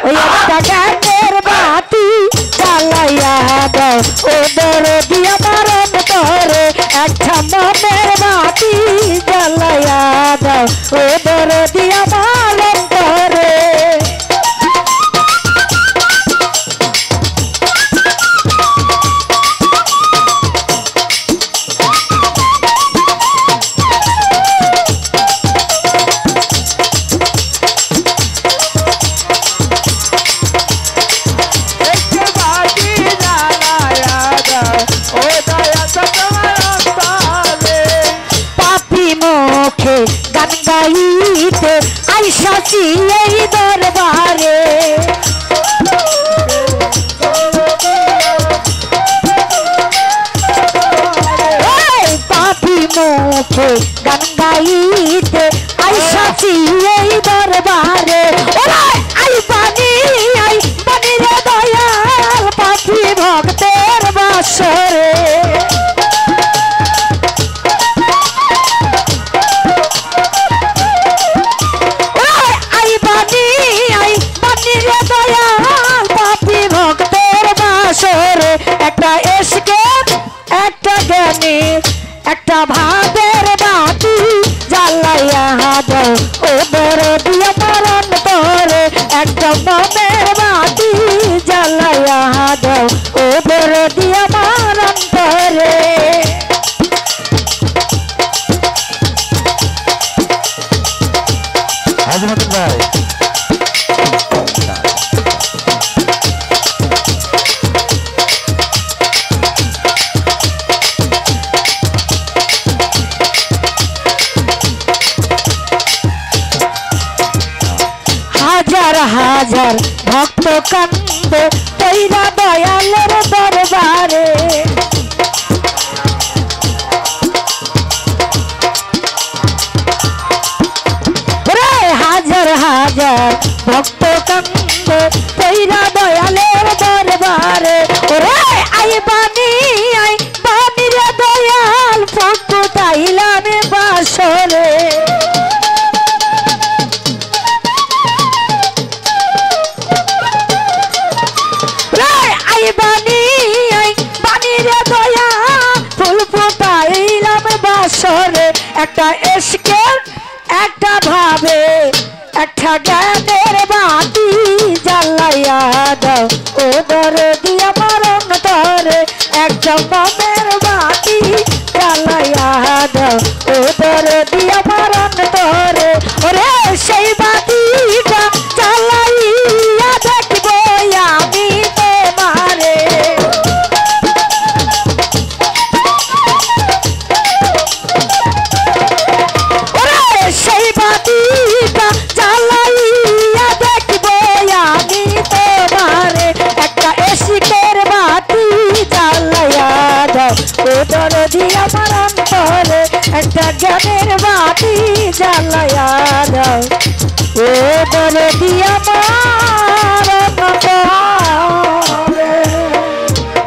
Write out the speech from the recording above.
ওই একটা জ্ঞানের বাতি জ্বালাইয়া দাও ও দরদি আমার অন্তরে একটা মনের বাতি জ্বালাইয়া দাও ও দরদি আমার অন্তরে গান গাইতে আইসাছি এই দরবারে পাপি মুখে গান গাইতে আইসাছি এই দরবারে আই বানি রে দয়াল পাপি ভক্তের বাসরে একটা এসকে একটা জ্ঞানী একটা ভাবের বাতি জ্বালাইয়া দাও ও দরদি আমার অন্তরে একটা মনের বাতি জ্বালাইয়া দাও ও দরদি আমার অন্তরে আজিমুদ্দিন ভাই হাজার হাজার ভক্ত কান্দে তৈরা দয়ালের দরবারে হাজার হাজার ভক্ত কান্দে তৈরা দয়ালের দরবারে ওরে আই বানি রে দয়াল ভক্ত তাইলাম বাসরে একটা এসকের একটা ভাবে একটা জ্ঞানের বাতি জ্বালাইয়া দাও ও দরদি আমার অন্তরে একটা মনের বাতি জ্বালাইয়া দাও ও দরদি আমার অন্তরে ওরে সেই বাতিটা জ্বালাইয়া দেখবো আমি তোমারে সেই বাতিটা জ্বালাইয়া দেখবো আমি তোমারে একটা এসিকের বাতি জ্বালাইয়া দাও ও দরদি আমার অন্তরে একটা জ্ঞানের বাতি জ্বালাইয়া দাও ও দরদি আমার